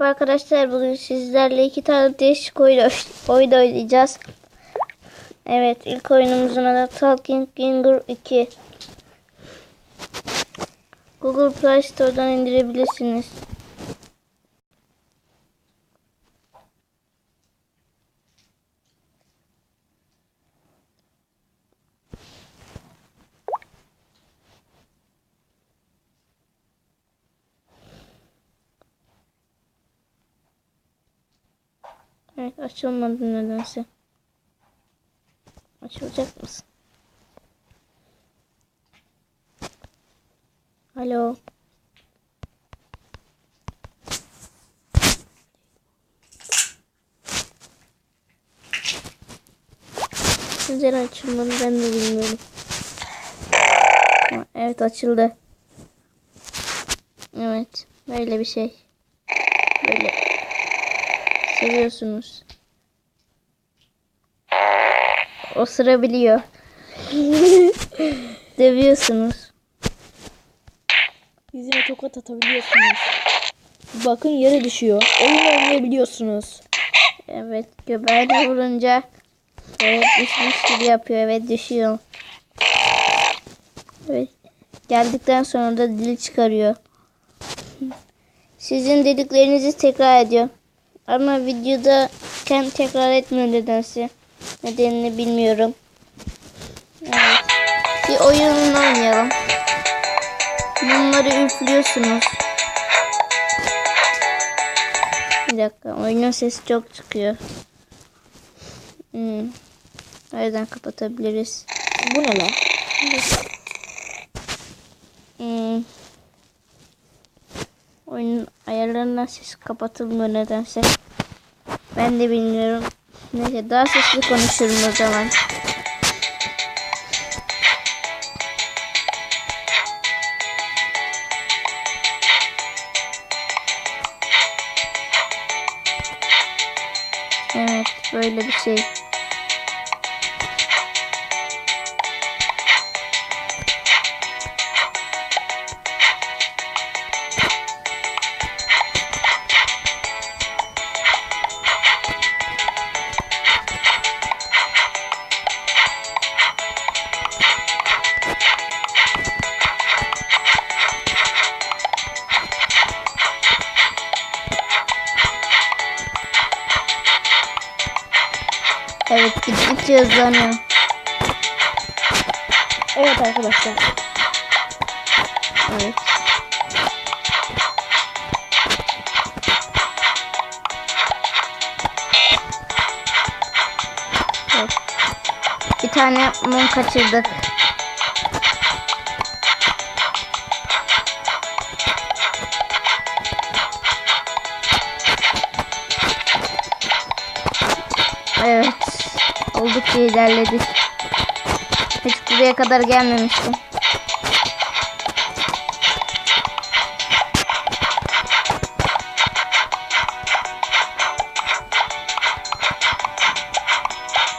Merhaba arkadaşlar, bugün sizlerle iki tane değişik oyun oynayacağız. Evet, ilk oyunumuzun adı Talking Ginger 2. Google Play Store'dan indirebilirsiniz. Evet, açılmadı nedense. Açılacak mısın? Alo. Neden açılmadı ben de bilmiyorum. Evet, açıldı. Evet, böyle bir şey. Böyle seviyorsunuz. Osurabiliyor. Dövüyorsunuz. Yüzüne tokat atabiliyorsunuz. Bakın yere düşüyor. Oyun oynayabiliyorsunuz. Evet, göbeğine vurunca evet, düşmüş gibi yapıyor. Evet, düşüyor. Evet, geldikten sonra da dili çıkarıyor. Sizin dediklerinizi tekrar ediyor. Ama videoda kendi tekrar etmiyor nedense. Nedenini bilmiyorum. Evet. Bir oyun oynayalım. Bunları üflüyorsunuz. Bir dakika, oyunun sesi çok çıkıyor. Nereden kapatabiliriz? Bu ne lan? Oyunun ayarlarından ses kapatılmıyor nedense. Ben de bilmiyorum. Neyse, daha sesli konuşurum o zaman. Evet, böyle bir şey. Evet, gittikçe hızlanıyor. Evet arkadaşlar. Evet. Evet. Bir tane mum kaçırdık. Evet. Oldukça ilerledik. Hiç buraya kadar gelmemiştim.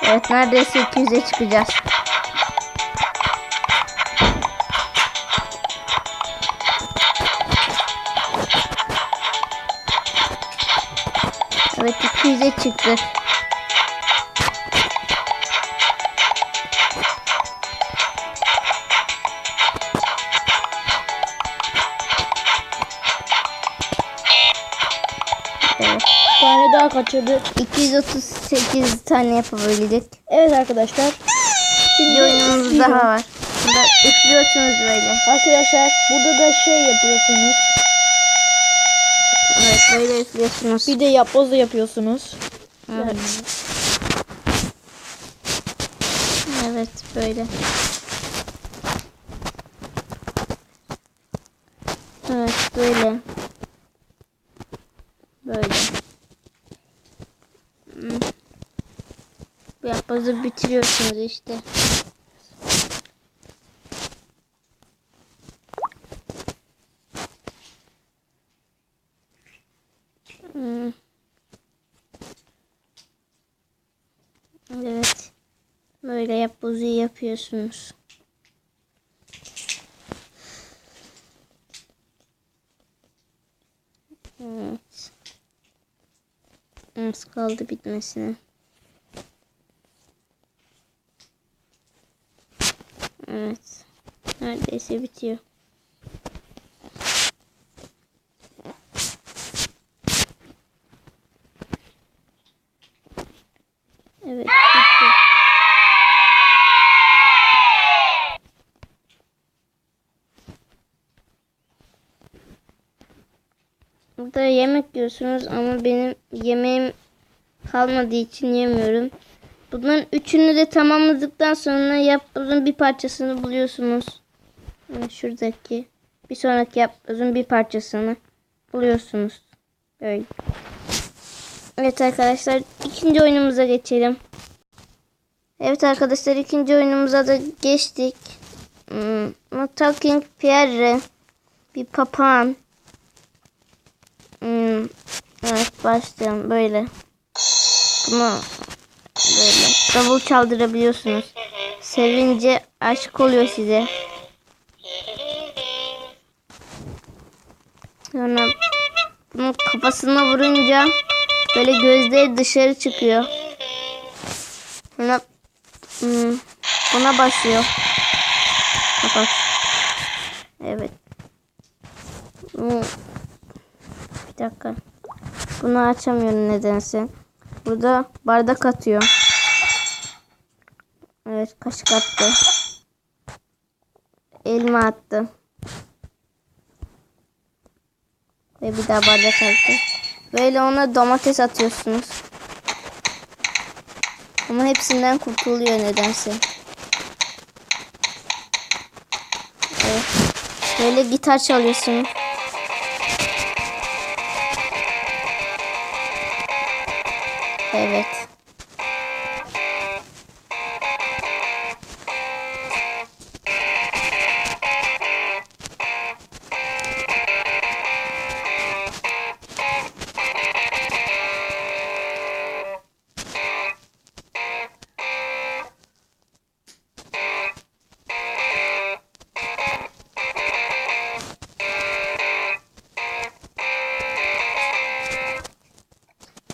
Evet, neredeyse 200'e çıkacağız. Evet, 200'e çıktık. Evet. Bir tane daha kaçırdık. 238 tane yapabildik. Evet arkadaşlar. Bir oyunumuz daha var. Burada üflüyorsunuz böyle. Arkadaşlar burada da şey yapıyorsunuz. Evet, böyle üflüyorsunuz. Bir de yapboz da yapıyorsunuz. Evet. Evet, böyle. Evet, böyle. Böyle. Bu yapbozu bitiriyorsunuz işte. Evet. Böyle yapbozu yapıyorsunuz. Evet. Az kaldı bitmesine. Evet. Neredeyse bitiyor. Evet, bitti. Burada yemek yiyorsunuz ama benim yemeğim kalmadığı için yemiyorum. Bunların üçünü de tamamladıktan sonra yapbozun bir parçasını buluyorsunuz. Yani şuradaki bir sonraki yapbozun bir parçasını buluyorsunuz. Böyle. Evet arkadaşlar, ikinci oyunumuza geçelim. Evet arkadaşlar, ikinci oyunumuza da geçtik. Talking Pierre, bir papağan. Evet, başlayalım böyle. Bunu böyle davul çaldırabiliyorsunuz. Sevince aşık oluyor size. Sonra bunun kafasına vurunca böyle gözleri dışarı çıkıyor. Sonra buna basıyor. Kapat. Evet. Bir dakika. Bunu açamıyorum nedense. Burada bardak atıyor. Evet, kaşık attı. Elma attı. Ve bir daha bardak attı. Böyle ona domates atıyorsunuz. Ama hepsinden kurtuluyor nedense. Evet. Böyle gitar çalıyorsunuz. Evet.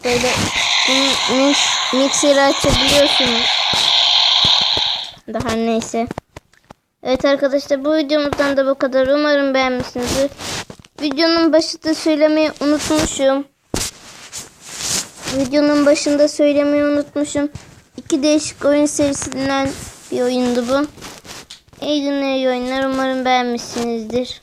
Böyle mikseri açabiliyorsunuz. Daha neyse. Evet arkadaşlar, bu videomuzdan da bu kadar. Umarım beğenmişsinizdir. Videonun başında söylemeyi unutmuşum. İki değişik oyun serisinden bir oyundu bu. İyi günler, iyi oyunlar. Umarım beğenmişsinizdir.